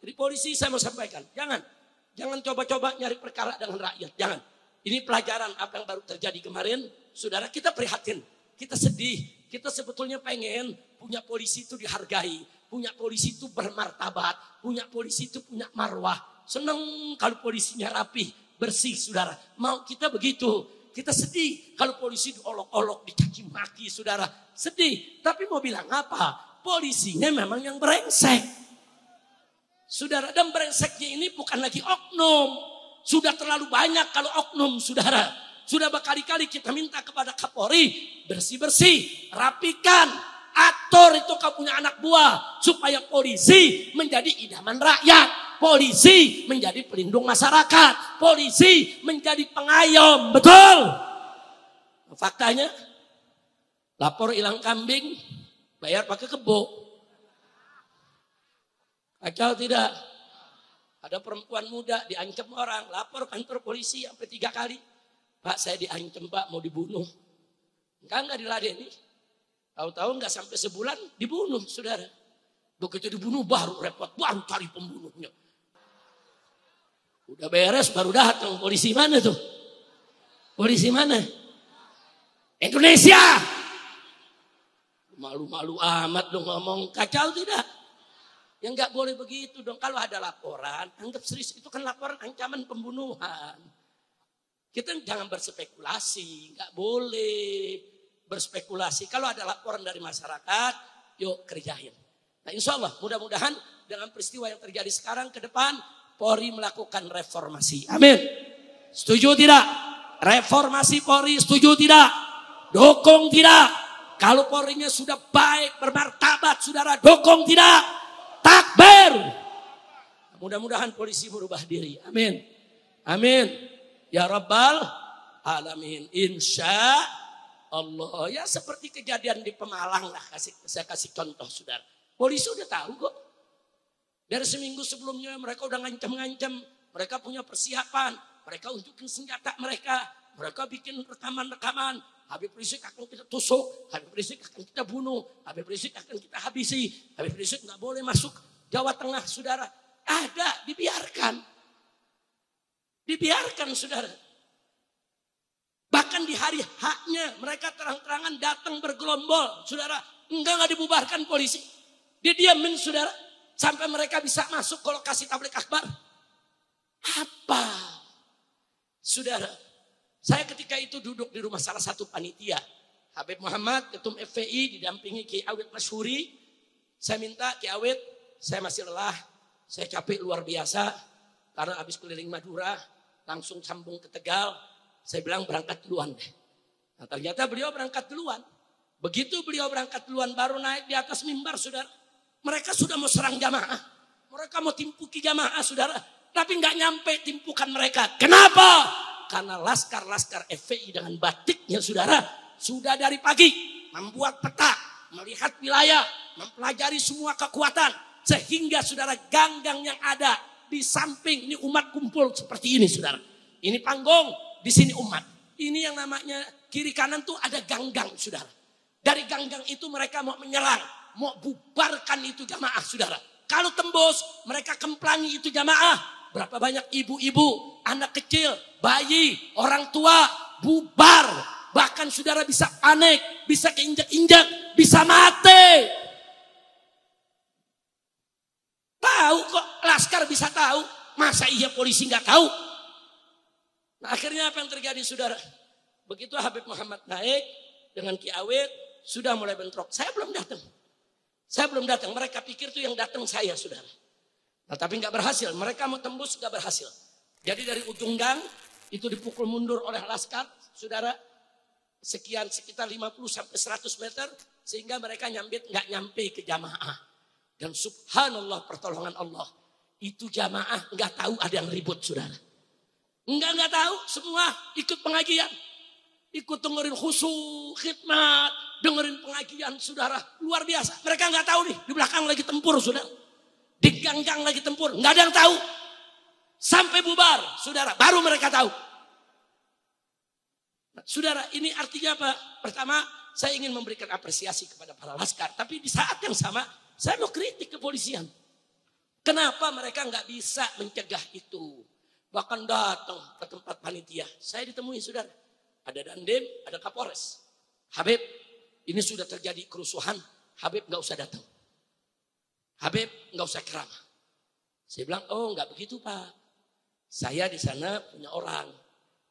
Jadi polisi saya mau sampaikan, jangan coba-coba nyari perkara dengan rakyat, jangan. Ini pelajaran apa yang baru terjadi kemarin, saudara. Kita prihatin, kita sedih, kita sebetulnya pengen punya polisi itu dihargai. punya polisi itu bermartabat, punya polisi itu punya marwah. Senang kalau polisinya rapi, bersih saudara. Mau kita begitu. Kita sedih kalau polisi diolok-olok, dicaci maki saudara. Sedih. Tapi mau bilang apa? Polisinya memang yang brengsek. Saudara, dan brengseknya ini bukan lagi oknum. Sudah terlalu banyak kalau oknum saudara. Sudah berkali-kali kita minta kepada Kapolri, bersih-bersih, rapikan. Atur itu kau punya anak buah. Supaya polisi menjadi idaman rakyat. Polisi menjadi pelindung masyarakat. Polisi menjadi pengayom. Betul? Faktanya, lapor hilang kambing, bayar pakai kebo. Kacau tidak? Ada perempuan muda diancam orang, lapor kantor polisi sampai 3 kali. Pak, saya diancam Pak, mau dibunuh. Enggak diladeni. Tahu-tahu enggak sampai sebulan dibunuh saudara. Begitu dibunuh baru repot, baru cari pembunuhnya. Udah beres baru datang. Polisi mana tuh? Polisi mana? Indonesia. Malu-malu amat dong ngomong. Kacau tidak? Yang nggak boleh begitu dong. Kalau ada laporan, anggap serius. Itu kan laporan ancaman pembunuhan. Kita jangan berspekulasi. Nggak boleh berspekulasi. Kalau ada laporan dari masyarakat, yuk kerjain. Nah insya Allah mudah-mudahan dengan peristiwa yang terjadi sekarang ke depan, Polri melakukan reformasi. Amin. Setuju tidak? Reformasi Polri setuju tidak? Dukung tidak? Kalau Polrinya sudah baik, bermartabat, saudara dukung tidak? Takbir. Mudah-mudahan polisi berubah diri. Amin. Amin. Ya Rabbal Alamin. Insya Allah. Ya seperti kejadian di Pemalang lah. Saya kasih contoh saudara. Polisi udah tahu kok. Dari seminggu sebelumnya mereka udah ngancam-ngancam. Mereka punya persiapan. Mereka unjukin senjata mereka. Mereka bikin rekaman-rekaman. Habib Rizik akan kita tusuk. Habib Rizik akan kita bunuh. Habib Rizik akan kita habisi. Habib Rizik gak boleh masuk Jawa Tengah saudara. Ada, dibiarkan. Dibiarkan saudara. Bahkan di hari haknya mereka terang-terangan datang bergelombol. Saudara, enggak dibubarkan polisi. Dia diamin saudara. Sampai mereka bisa masuk ke lokasi tabligh akbar. Apa? Saudara, saya ketika itu duduk di rumah salah satu panitia. Habib Muhammad, ketum FPI didampingi Ki Awid Masyhuri. Saya minta Ki Awid, saya masih lelah. Saya capek luar biasa. Karena habis keliling Madura, langsung sambung ke Tegal. Saya bilang berangkat duluan deh. Nah ternyata beliau berangkat duluan. Begitu beliau berangkat duluan baru naik di atas mimbar saudara. Mereka sudah mau serang jamaah. Mereka mau timpuki jamaah saudara. Tapi nggak nyampe timpukan mereka. Kenapa? Karena laskar-laskar FPI dengan batiknya saudara. Sudah dari pagi membuat peta. Melihat wilayah. Mempelajari semua kekuatan. Sehingga saudara gang-gang yang ada. Di samping ini umat kumpul seperti ini saudara. Ini panggung. Di sini umat. Ini yang namanya kiri kanan tuh ada gang-gang saudara. Dari gang-gang itu mereka mau menyerang. Mau bubarkan itu jamaah saudara. Kalau tembus mereka kemplangi itu jamaah. Berapa banyak ibu-ibu, anak kecil, bayi, orang tua bubar. Bahkan saudara bisa panik, bisa keinjak-injak, bisa mati. Tahu kok laskar bisa tahu. Masa iya polisi nggak tahu? Nah akhirnya apa yang terjadi saudara? Begitu Habib Muhammad naik dengan Ki Awid sudah mulai bentrok. Saya belum datang. Saya belum datang. Mereka pikir tuh yang datang saya saudara. Nah, tapi nggak berhasil. Mereka mau tembus nggak berhasil. Jadi dari ujung gang itu dipukul mundur oleh laskar saudara. Sekitar 50 sampai 100 meter. Sehingga mereka nggak nyampe ke jamaah. Dan subhanallah pertolongan Allah. Itu jamaah nggak tahu ada yang ribut saudara. Nggak tahu. Semua ikut pengajian. Ikut dengerin khusyuk, khidmat, dengerin pengajian saudara. Luar biasa. Mereka nggak tahu nih. Di belakang lagi tempur saudara. Di gang-gang lagi tempur. Nggak ada yang tahu. Sampai bubar saudara. Baru mereka tahu. Nah, saudara ini artinya apa? Pertama saya ingin memberikan apresiasi kepada para laskar. Tapi di saat yang sama saya mau kritik kepolisian. Kenapa mereka nggak bisa mencegah itu? Bahkan datang ke tempat panitia. Saya ditemui saudara. Ada Dandim, ada Kapolres. Habib, ini sudah terjadi kerusuhan. Habib gak usah datang. Habib nggak usah ceramah. Saya bilang, oh nggak begitu Pak. Saya di sana punya orang,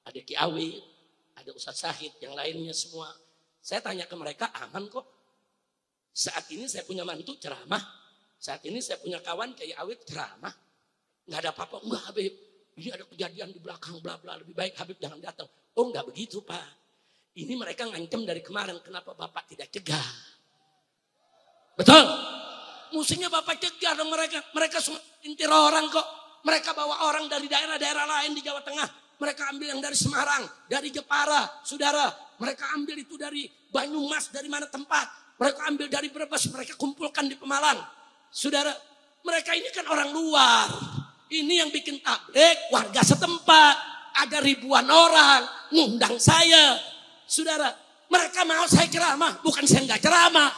ada Ki Awit, ada Ustadz Syahid, yang lainnya semua. Saya tanya ke mereka, aman kok. Saat ini saya punya mantu ceramah. Saat ini saya punya kawan Ki Awit ceramah. Nggak ada apa-apa. Enggak Habib, ini ada kejadian di belakang bla bla, lebih baik Habib jangan datang. Oh nggak begitu Pak. Ini mereka ngancam dari kemarin, kenapa Bapak tidak cegah? Betul? Musuhnya Bapak cegah dong mereka. Mereka semua intir orang kok. Mereka bawa orang dari daerah-daerah lain di Jawa Tengah. Mereka ambil yang dari Semarang, dari Jepara, saudara. Mereka ambil itu dari Banyumas, dari mana tempat. Mereka ambil dari Brebes, mereka kumpulkan di Pemalang. Saudara, mereka ini kan orang luar. Ini yang bikin tablik, warga setempat. Ada ribuan orang, ngundang saya. Saudara, mereka mau saya ceramah, bukan saya enggak ceramah.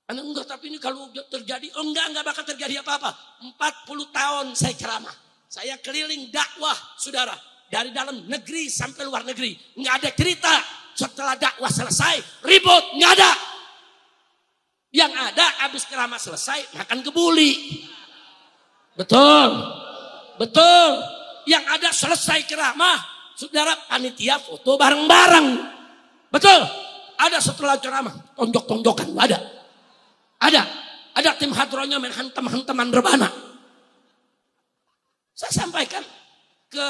Enggak, tapi ini kalau terjadi, oh enggak bakal terjadi apa-apa. 40 tahun saya ceramah. Saya keliling dakwah, saudara. Dari dalam negeri sampai luar negeri. Enggak ada cerita setelah dakwah selesai, ribut, enggak ada. Yang ada, habis ceramah selesai, makan kebuli. Betul. Betul. Yang ada selesai ceramah, saudara, panitia foto bareng-bareng. Betul. Ada setelah ceramah, tonjok-tonjokan, ada. Ada tim hadronya main hantam-hantaman rebana. Saya sampaikan ke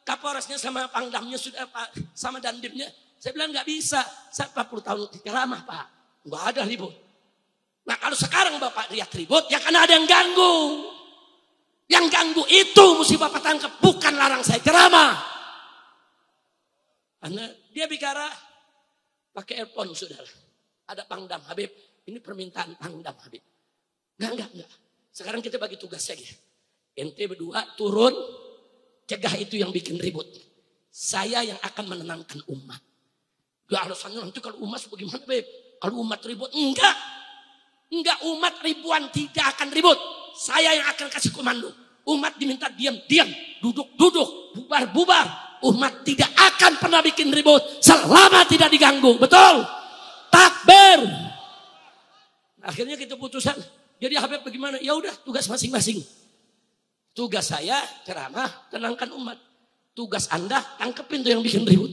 Kapolresnya sama Pangdamnya sudah Pak, sama Dandimnya. Saya bilang nggak bisa, saya 40 tahun ceramah Pak, nggak ada ribut. Nah kalau sekarang Bapak lihat ribut, ya karena ada yang ganggu. Yang ganggu itu mesti Bapak tangkap, bukan larang saya ceramah. Karena dia bicara pakai earphone saudara. Ada Pangdam Habib. Ini permintaan Pangdam Habib. Enggak. Sekarang kita bagi tugas saja. Ente berdua turun, cegah itu yang bikin ribut. Saya yang akan menenangkan umat. Ya alasannya nanti kalau umat bagaimana Beb? Kalau umat ribut, enggak. Enggak, umat ribuan tidak akan ribut. Saya yang akan kasih komando. Umat diminta diam, duduk, bubar. Umat tidak akan pernah bikin ribut selama tidak diganggu. Betul? Takbir. Akhirnya kita putusan. Jadi Habib bagaimana? Ya udah, tugas masing-masing. Tugas saya ceramah, tenangkan umat. Tugas Anda tangkepin tuh yang bikin ribut.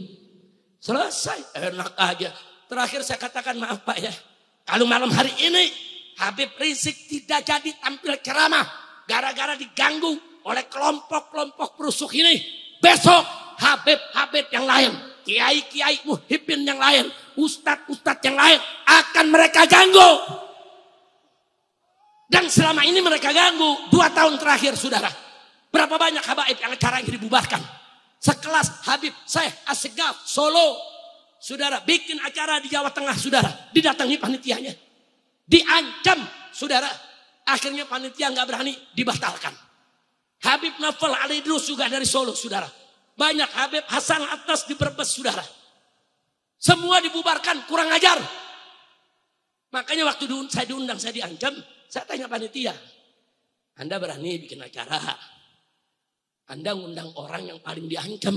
Selesai, enak aja. Terakhir saya katakan maaf Pak ya. Kalau malam hari ini Habib Rizik tidak jadi tampil ceramah gara-gara diganggu oleh kelompok-kelompok perusuk ini. Besok Habib yang lain, kiai-kiai muhibbin yang lain, ustadz-ustadz yang lain akan mereka ganggu. Dan selama ini mereka ganggu 2 tahun terakhir saudara. Berapa banyak habaib yang acara yang dibubarkan. Sekelas Habib Syekh Assegaf Solo. Saudara bikin acara di Jawa Tengah saudara. Didatangi panitianya. Diancam saudara. Akhirnya panitia nggak berani dibatalkan. Habib Nafal Alidrus juga dari Solo saudara. Banyak Habib Hasan Atas di Brebes saudara. Semua dibubarkan, kurang ajar. Makanya waktu saya diundang, saya diancam. Saya tanya panitia, Anda berani bikin acara? Anda ngundang orang yang paling diancam.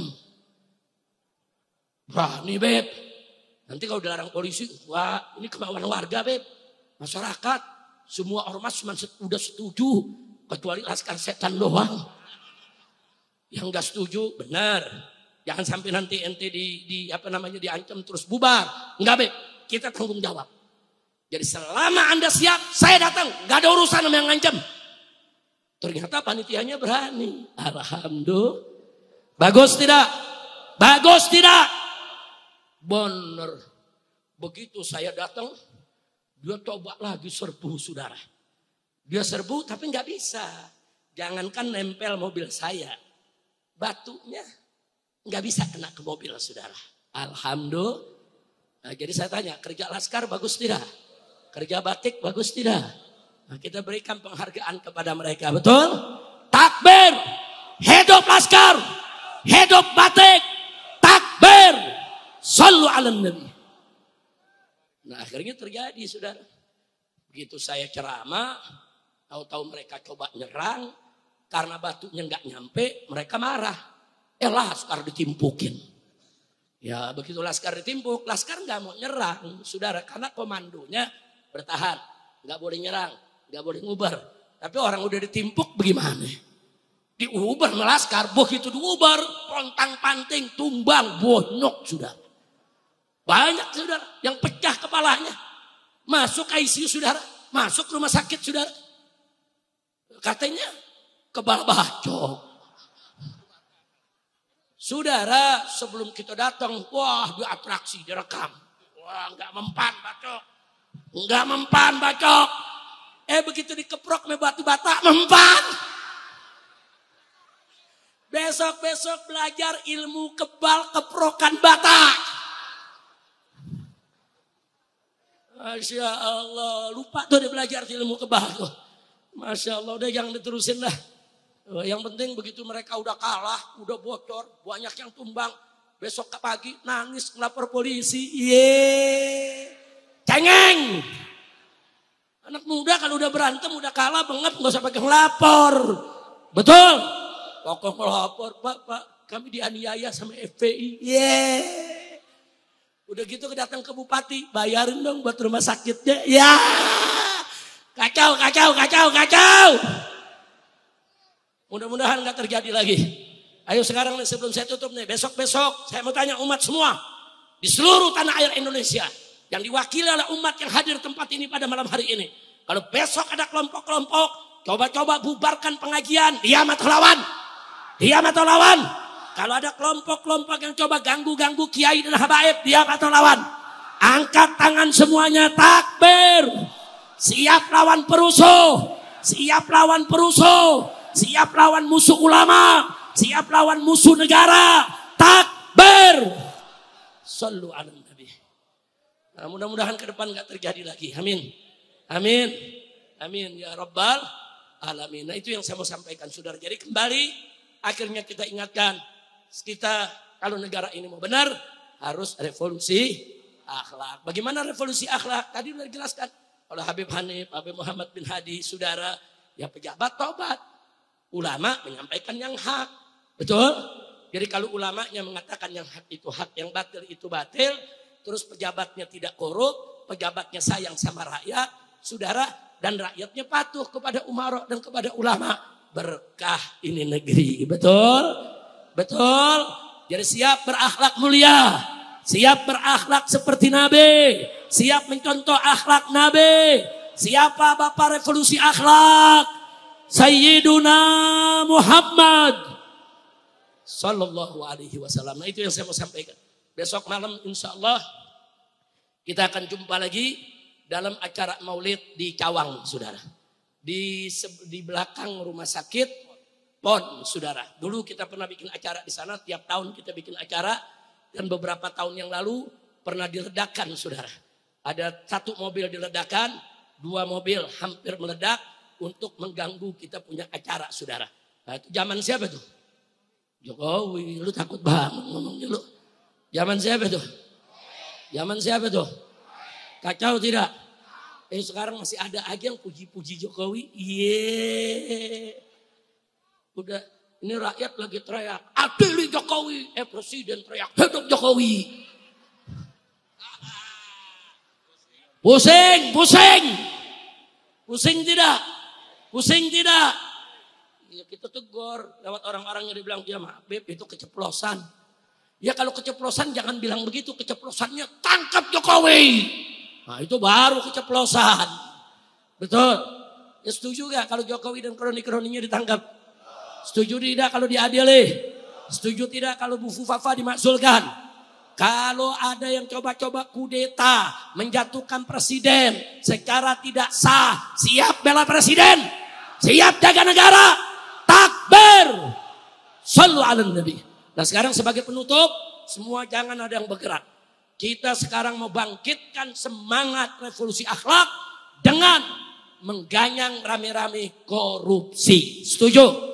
Berani Beb. Nanti kalau dilarang polisi, wah ini kemauan warga Beb. Masyarakat, semua ormas udah setuju. Kecuali Laskar Setan doang. Yang gak setuju, benar. Jangan sampai nanti ente diancam terus bubar. Enggak Beb, kita tanggung jawab. Jadi selama Anda siap, saya datang. Gak ada urusan sama yang ngancam. Ternyata panitianya berani. Alhamdulillah. Bagus tidak? Bagus tidak? Benar. Begitu saya datang, dia coba lagi serbu saudara. Dia serbu tapi gak bisa. Jangankan nempel mobil saya. Batunya gak bisa kena ke mobil saudara. Alhamdulillah. Nah, jadi saya tanya, kerja Laskar bagus tidak? Kerja batik bagus tidak? Nah, kita berikan penghargaan kepada mereka. Betul? Takbir. Hidup Laskar. Hidup batik. Takbir. Sallu ala Nabi. Nah akhirnya terjadi saudara. Begitu saya ceramah. Tahu-tahu mereka coba nyerang. Karena batunya nggak nyampe. Mereka marah. Laskar ditimpukin. Ya begitu Laskar ditimpuk. Laskar nggak mau nyerang saudara. Karena komandonya bertahan, nggak boleh nyerang. Nggak boleh ngubar. Tapi orang udah ditimpuk bagaimana? Diubar melaskar, begitu diubar, pontang panting, tumbang, bonyok sudah. Banyak saudara yang pecah kepalanya. Masuk ICU saudara, masuk rumah sakit saudara. Katanya kebal bacok. Saudara, sebelum kita datang, wah di atraksi, direkam. Wah nggak mempan bacok. Nggak mempan bacok. Begitu dikeprok me batu bata, mempan. Besok-besok belajar ilmu kebal keprokan bata. Masya Allah. Lupa tuh dia belajar ilmu kebal tuh. Masya Allah. Udah jangan diterusin lah. Yang penting begitu mereka udah kalah. Udah bocor. Banyak yang tumbang. Besok pagi nangis ngelapor polisi. Cengeng. Anak muda kalau udah berantem udah kalah banget. Gak usah pakai ngelapor. Betul. Pokok melapor, Pak, kami dianiaya sama FPI. Udah gitu datang ke bupati, bayarin dong buat rumah sakitnya. Kacau. Mudah-mudahan gak terjadi lagi. Ayo sekarang nih sebelum saya tutup nih, besok-besok saya mau tanya umat semua. Di seluruh tanah air Indonesia. Yang diwakili oleh umat yang hadir tempat ini pada malam hari ini. Kalau besok ada kelompok-kelompok, coba-coba bubarkan pengajian, diam atau lawan. Diam atau lawan. Kalau ada kelompok-kelompok yang coba ganggu-ganggu kiai dan habaib, diam atau lawan. Angkat tangan semuanya, takbir. Siap lawan perusuh. Siap lawan perusuh. Siap lawan musuh ulama. Siap lawan musuh negara. Takbir. Sallu ala nabi. Nah, mudah-mudahan ke depan gak terjadi lagi. Amin. Amin. Amin ya rabbal alamin. Nah, itu yang saya mau sampaikan saudara. Jadi kembali akhirnya kita ingatkan, kita kalau negara ini mau benar harus revolusi akhlak. Bagaimana revolusi akhlak? Tadi sudah dijelaskan oleh Habib Hanif, Habib Muhammad bin Hadi, saudara. Ya pejabat tobat, ulama menyampaikan yang hak, betul? Jadi kalau ulamanya mengatakan yang hak itu hak, yang batil itu batil, terus pejabatnya tidak korup, pejabatnya sayang sama rakyat, saudara, dan rakyatnya patuh kepada umara dan kepada ulama. Berkah ini negeri, betul? Betul? Jadi siap berakhlak mulia, siap berakhlak seperti Nabi, siap mencontoh akhlak Nabi. Siapa bapak revolusi akhlak? Sayyiduna Muhammad Sallallahu Alaihi Wasallam. Nah itu yang saya mau sampaikan. Besok malam insya Allah kita akan jumpa lagi dalam acara maulid di Cawang, saudara. Di belakang rumah sakit PON, saudara. Dulu kita pernah bikin acara di sana, tiap tahun kita bikin acara. Dan beberapa tahun yang lalu pernah diledakkan, saudara. Ada 1 mobil diledakkan, 2 mobil hampir meledak untuk mengganggu kita punya acara, saudara. Nah, itu zaman siapa tuh? Jokowi, lu takut banget ngomongnya lu. Zaman siapa tuh? Zaman siapa tuh? Kacau tidak? Sekarang masih ada aja yang puji-puji Jokowi. Udah, ini rakyat lagi teriak, adili Jokowi. Presiden teriak, hidup Jokowi. Pusing. Pusing tidak? Pusing tidak? Ya kita tegur lewat orang-orang yang dibilang, ya maaf Beb, itu keceplosan. Ya kalau keceplosan jangan bilang begitu, keceplosannya tangkap Jokowi. Nah itu baru keceplosan. Betul. Ya setuju gak kalau Jokowi dan kroni-kroninya ditangkap? Setuju tidak kalau diadili? Setuju tidak kalau Bu Fufafa dimakzulkan? Kalau ada yang coba-coba kudeta, menjatuhkan presiden secara tidak sah, siap bela presiden? Siap jaga negara? Takbir. Sallu ala nabi. Nah sekarang sebagai penutup, semua jangan ada yang bergerak. Kita sekarang mau bangkitkan semangat revolusi akhlak dengan mengganyang rame-rame korupsi. Setuju?